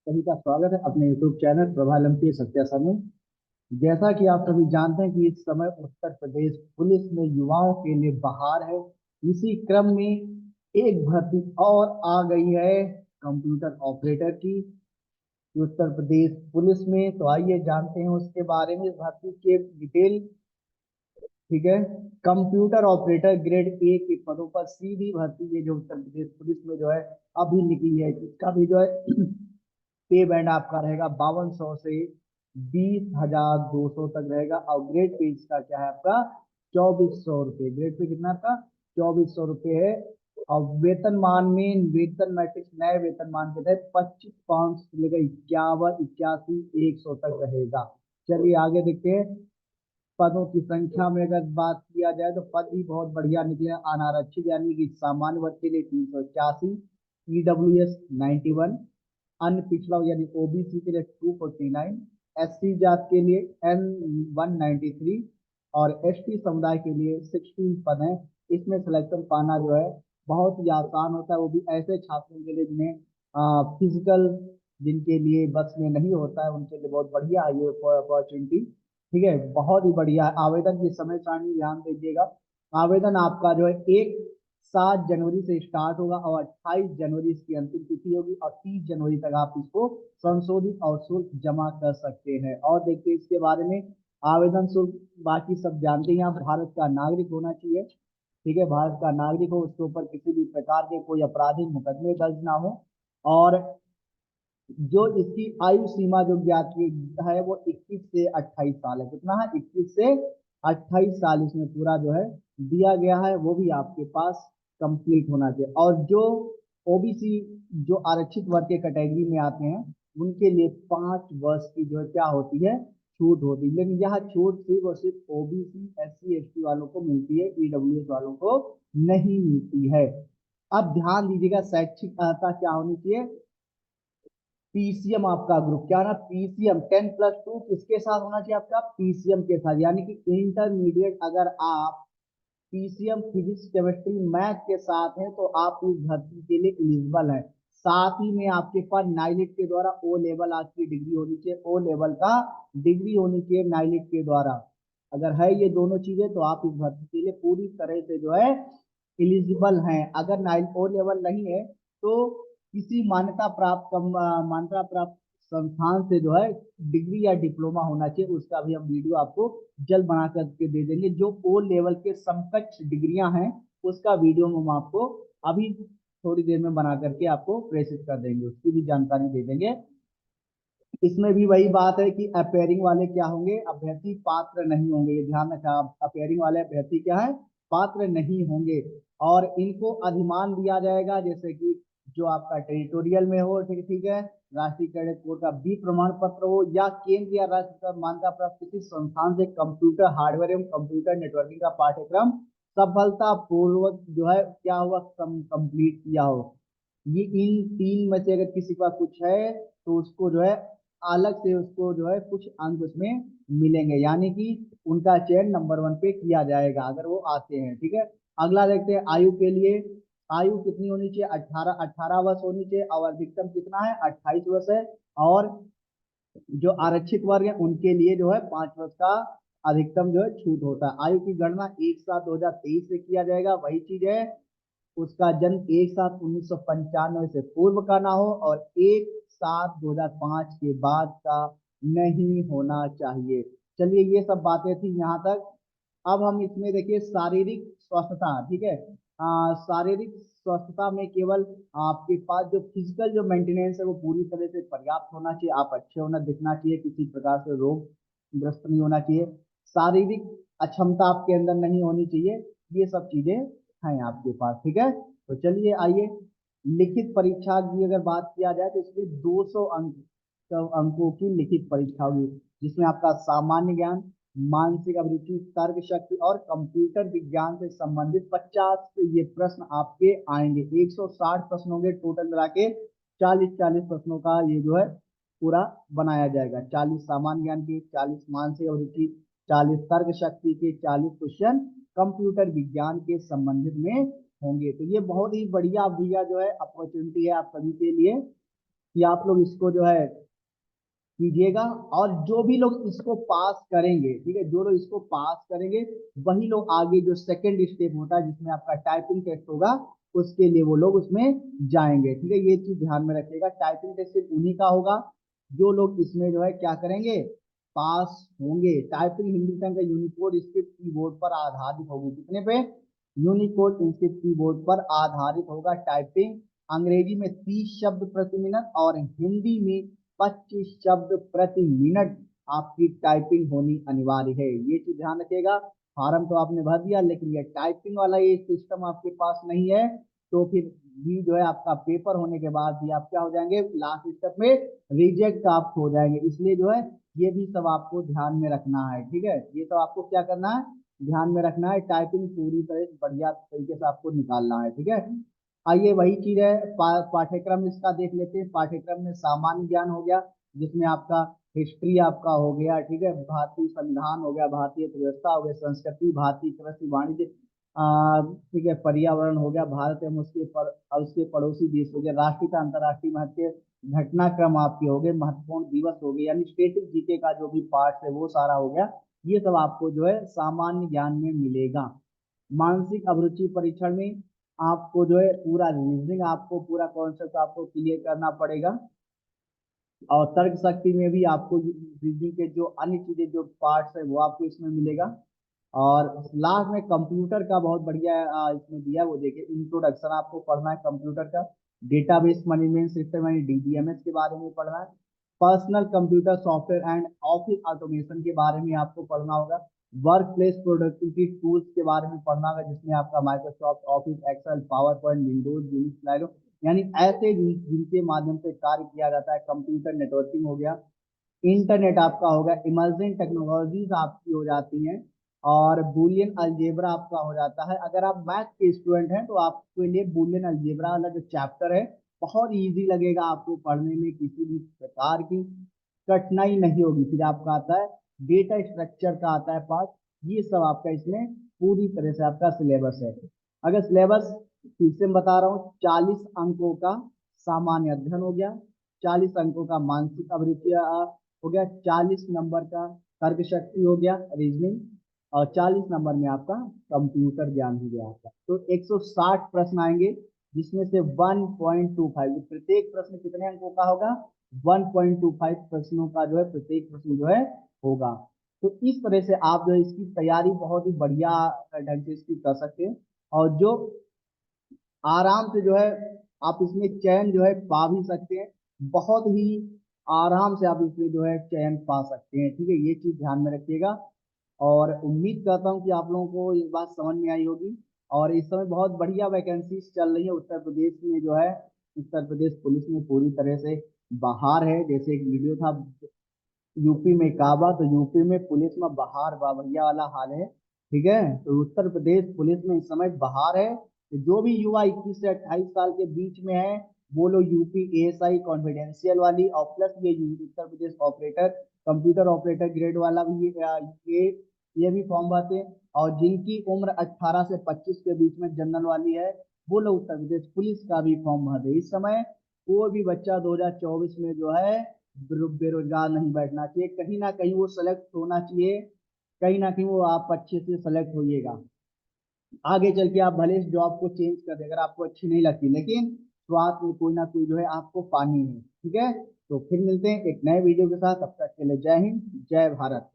सभी का स्वागत है अपने YouTube चैनल प्रभालंबी सत्यासा में। जैसा कि आप सभी जानते हैं कि इस समय उत्तर प्रदेश पुलिस में युवाओं के लिए बहार है। इसी क्रम में एक भर्ती और आ गई है कंप्यूटर ऑपरेटर की उत्तर प्रदेश पुलिस में। तो आइए जानते हैं उसके बारे में, इस भर्ती के डिटेल। ठीक है, कंप्यूटर ऑपरेटर ग्रेड ए के पदों पर सीधी भर्ती है जो उत्तर प्रदेश पुलिस में जो है अभी निकली है। इसका भी जो है पे बैंड आपका रहेगा 5200 से 20,200 तक रहेगा। और ग्रेड पे इसका क्या है आपका 2400 रुपये। ग्रेड पे कितना आपका 2400 रुपये है। और वेतनमान में वेतन मैट्रिक्स नए वेतनमान के तहत 25,500 से लेकर 51, 81, 100 तक रहेगा। चलिए आगे देखते हैं। पदों की संख्या में अगर बात किया जाए तो पद भी बहुत बढ़िया निकले। अनारक्षित यानी कि सामान्य वर्ग के लिए 381, ईडब्ल्यू एस 91, अन्य पिछड़ा यानी ओबीसी के लिए 249, एससी जात के लिए एन 193 और एसटी समुदाय के लिए 16 पद हैं। इसमें सिलेक्शन पाना जो है बहुत ही आसान होता है, वो भी ऐसे छात्रों के लिए जिन्हें फिजिकल, जिनके लिए बस में नहीं होता है, उनके लिए बहुत बढ़िया है ये अपॉर्चुनिटी। ठीक है, बहुत ही बढ़िया है। आवेदन की समय सारणी ध्यान दीजिएगा। आवेदन आपका जो है 7 जनवरी से स्टार्ट होगा और 28 जनवरी इसकी अंतिम तिथि होगी और 30 जनवरी तक आप इसको संशोधित और शुल्क जमा कर सकते हैं। और देखिए इसके बारे में, आवेदन शुल्क बाकी सब जानते हैं। आप भारत का नागरिक होना चाहिए। ठीक है, भारत का नागरिक हो, उसके ऊपर किसी भी प्रकार के कोई आपराधिक मुकदमे दर्ज ना हो। और जो इसकी आयु सीमा जो ज्ञात की है वो 21 से 28 साल है। कितना है 21 से 28 साल इसमें पूरा जो है दिया गया है, वो भी आपके पास कंप्लीट होना चाहिए। और जो ओबीसी, जो आरक्षित वर्ग के कैटेगरी में आते हैं, उनके लिए 5 वर्ष की जो है क्या होती है छूट होती है। लेकिन यह छूट सिर्फ और सिर्फ ओबीसी, एससी, एसटी वालों को मिलती है, ईडब्ल्यूएस वालों को नहीं मिलती है। अब ध्यान दीजिएगा, शैक्षिक अर्हता क्या होनी चाहिए। पीसीएम आपका ग्रुप क्या ना, पीसीएम 10+2 किसके साथ होना चाहिए आपका पीसीएम के साथ, यानी कि इंटरमीडिएट अगर आप पीसीएम फिजिक्स केमिस्ट्री मैथ के साथ हैं तो आप इस भर्ती के लिए एलिजिबल हैं। साथ ही में आपके पास नाइलिट के द्वारा ओ लेवल आपकी डिग्री होनी चाहिए, ओ लेवल का डिग्री होनी चाहिए नाइलिट के द्वारा। अगर है ये दोनों चीजें तो आप इस भर्ती के लिए पूरी तरह से जो है एलिजिबल हैं। अगर नाइल ओ लेवल नहीं है तो किसी मान्यता प्राप्त संस्थान से जो है डिग्री या डिप्लोमा होना चाहिए। उसका भी हम वीडियो आपको जल्द बना करके दे देंगे। जो ओ लेवल के समकक्ष डिग्रियां हैं उसका वीडियो हम आपको अभी थोड़ी देर में बना करके आपको प्रेषित कर देंगे, उसकी भी जानकारी दे देंगे। इसमें भी वही बात है कि अपेयरिंग वाले क्या होंगे, अभ्यर्थी पात्र नहीं होंगे। ये ध्यान रखा, अपेयरिंग वाले अभ्यर्थी क्या है पात्र नहीं होंगे। और इनको अधिमान दिया जाएगा, जैसे कि जो आपका टेरिटोरियल में हो, ठीक ठीक है, राष्ट्रीय कैडेट कोर का बी प्रमाण पत्र हो या केंद्र या राज्य का मान्यता प्राप्त किसी संस्थान से कंप्यूटर हार्डवेयर एवं कंप्यूटर नेटवर्किंग का पाठ्यक्रम सफलता पूर्वक जो है क्या हुआ कंप्लीट किया हो। ये इन तीन में से अगर किसी का कुछ है तो उसको जो है अलग से उसको जो है कुछ अंक उसमें मिलेंगे, यानी कि उनका चयन नंबर 1 पे किया जाएगा अगर वो आते हैं। ठीक है, अगला देखते हैं आयु के लिए। आयु कितनी होनी चाहिए 18 वर्ष होनी चाहिए और अधिकतम कितना है 28 वर्ष है। और जो आरक्षित वर्ग है उनके लिए जो है 5 वर्ष का अधिकतम जो है छूट होता है। आयु की गणना 1/7/2023 से किया जाएगा, वही चीज है। उसका जन्म 1/7/1995 से पूर्व का ना हो और 1/7/2005 के बाद का नहीं होना चाहिए। चलिए ये सब बातें थी यहाँ तक। अब हम इसमें देखिए शारीरिक स्वस्थता। ठीक है, शारीरिक स्वस्थता में केवल आपके पास जो फिजिकल जो मेंटेनेंस है वो पूरी तरह से पर्याप्त होना चाहिए। आप अच्छे होना दिखना चाहिए, किसी प्रकार से रोग ग्रस्त नहीं होना चाहिए, शारीरिक अक्षमता आपके अंदर नहीं होनी चाहिए। ये सब चीजें हैं आपके पास। ठीक है, तो चलिए आइए लिखित परीक्षा की अगर बात किया जाए तो इसमें 200 अंकों की लिखित परीक्षा होगी, जिसमें आपका सामान्य ज्ञान, मानसिक अभिरुचि, तर्क शक्ति और कंप्यूटर विज्ञान से संबंधित 50 ये प्रश्न आपके आएंगे। 160 प्रश्न होंगे टोटल मिला के। 40-40 प्रश्नों का ये जो है पूरा बनाया जाएगा। 40 सामान्य ज्ञान के, 40 मानसिक अभिरुचि, 40 तर्क शक्ति के, 40 क्वेश्चन कंप्यूटर विज्ञान के संबंधित में होंगे। तो ये बहुत ही बढ़िया भैया जो है अपॉर्चुनिटी है आप सभी के लिए। कि आप लोग इसको जो है कीजिएगा। और जो भी लोग इसको पास करेंगे, ठीक है, जो लोग इसको पास करेंगे वही लोग आगे जो सेकंड स्टेप होता है जिसमें आपका टाइपिंग टेस्ट होगा, उसके लिए वो लोग उसमें जाएंगे। ठीक है, ये चीज ध्यान में रखिएगा। टाइपिंग टेस्ट सिर्फ उन्हीं का होगा जो लोग इसमें जो है क्या करेंगे, पास होंगे। टाइपिंग हिंदुस्तान का यूनिकोड स्क्रिप्ट कीबोर्ड पर आधारित होगी। कितने पे? यूनिकोड स्क्रिप्ट कीबोर्ड पर आधारित होगा टाइपिंग। अंग्रेजी में 30 शब्द प्रति मिनट और हिंदी में 25 शब्द प्रति मिनट आपकी टाइपिंग होनी अनिवार्य है। ये चीज ध्यान रखिएगा। फॉर्म तो आपने भर दिया, लेकिन ये टाइपिंग वाला ये सिस्टम आपके पास नहीं है, तो फिर भी जो है आपका पेपर होने के बाद भी आप क्या हो जाएंगे, लास्ट स्टेप में रिजेक्ट आप हो जाएंगे। इसलिए जो है ये भी सब आपको ध्यान में रखना है। ठीक है, ये सब आपको क्या करना है, ध्यान में रखना है। टाइपिंग पूरी तरह से बढ़िया तरीके से आपको निकालना है। ठीक है, आइए वही चीज है, पाठ्यक्रम इसका देख लेते हैं। पाठ्यक्रम में सामान्य ज्ञान हो गया, जिसमें आपका हिस्ट्री आपका हो गया, ठीक है, भारतीय संविधान हो गया, भारतीय अर्थव्यवस्था हो गया, संस्कृति, भारतीय कृषि वाणिज्य, ठीक है, पर्यावरण हो गया, भारत एवं उसके पड़ोसी देश हो गया, राष्ट्रीय का अंतर्राष्ट्रीय महत्व के घटनाक्रम आपके हो गए, महत्वपूर्ण दिवस हो गए, यानी स्टेटिक जीके का जो भी पार्ट है वो सारा हो गया। ये सब आपको जो है सामान्य ज्ञान में मिलेगा। मानसिक अभिरुचि परीक्षण में आपको जो है पूरा रीजनिंग, आपको पूरा कॉन्सेप्ट आपको क्लियर करना पड़ेगा। और तर्क शक्ति में भी आपको रीजनिंग के जो अन्य चीजें जो पार्ट्स है वो आपको इसमें मिलेगा। और लास्ट में कंप्यूटर का बहुत बढ़िया इसमें दिया है, वो देखिए इंट्रोडक्शन आपको पढ़ना है कंप्यूटर का। डेटाबेस मैनेजमेंट सिस्टम यानी डीबीएमएस के बारे में पढ़ना है। Personal computer software and office automation के बारे में आपको पढ़ना होगा। वर्क प्लेस प्रोडक्टिविटी टूल्स के बारे में पढ़ना होगा, जिसमें आपका Microsoft Office, Excel, PowerPoint, Windows, Unix, Linux, यानी ऐसे जिनके माध्यम से कार्य किया जाता है। कंप्यूटर नेटवर्किंग हो गया। इंटरनेट आपका होगा। इमर्जिंग टेक्नोलॉजीज आपकी हो जाती हैं। और बुलियन अलजेब्रा आपका हो जाता है। अगर आप मैथ के स्टूडेंट हैं तो आपके लिए बुलियन अलजेब्रा वाला जो चैप्टर है बहुत इजी लगेगा आपको पढ़ने में, किसी भी प्रकार की कठिनाई नहीं होगी। फिर आपका आता है डेटा स्ट्रक्चर का आता है पार्ट। ये सब आपका इसमें पूरी तरह से आपका सिलेबस है। अगर सिलेबस फिर से मैं बता रहा हूँ, 40 अंकों का सामान्य अध्ययन हो गया, 40 अंकों का मानसिक अभिरुचि हो गया, 40 नंबर का तर्क शक्ति हो गया, रीजनिंग, और 40 नंबर में आपका कंप्यूटर ज्ञान हो गया आपका। तो 160 प्रश्न आएंगे, जिसमें से 1.25, प्रत्येक प्रश्न कितने अंकों का होगा, 1.25 प्रश्नों का जो है प्रत्येक प्रश्न जो है होगा। तो इस तरह से आप जो है इसकी तैयारी बहुत ही बढ़िया ढंग से इसकी कर सकते हैं। और जो आराम से जो है आप इसमें चयन जो है पा भी सकते हैं, बहुत ही आराम से आप इसमें जो है चयन पा सकते हैं। ठीक है, ये चीज ध्यान में रखिएगा। और उम्मीद करता हूँ कि आप लोगों को ये बात समझ में आई होगी। और इस समय बहुत बढ़िया वैकेंसीज चल रही है उत्तर प्रदेश में जो है। उत्तर प्रदेश पुलिस में पूरी तरह से बहार है। जैसे एक वीडियो था यूपी में काबा, तो यूपी में पुलिस में बहार बाबरिया वाला हाल है। ठीक है, तो उत्तर प्रदेश पुलिस में इस समय बहार है। तो जो भी युवा 21 से 28 साल के बीच में है वो लोग यूपी एएसआई कॉन्फिडेंशियल वाली और प्लस ये Uttar Pradesh operator, computer operator grade वाला भी ये भी फॉर्म भरते हैं। और जिनकी उम्र 18 से 25 के बीच में जनरल वाली है वो लोग उत्तर प्रदेश पुलिस का भी फॉर्म भर दे। इस समय कोई भी बच्चा 2024 में जो है बेरोजगार नहीं बैठना चाहिए, कहीं ना कहीं वो सेलेक्ट होना चाहिए, कहीं ना कहीं वो आप अच्छे से सेलेक्ट होइएगा। आगे चल के आप भले इस जॉब को चेंज कर दे अगर आपको अच्छी नहीं लगती, लेकिन शुरुआत में कोई ना कोई जो है आपको पानी है। ठीक है, तो फिर मिलते हैं एक नए वीडियो के साथ, तब तक के लिए जय हिंद, जय भारत।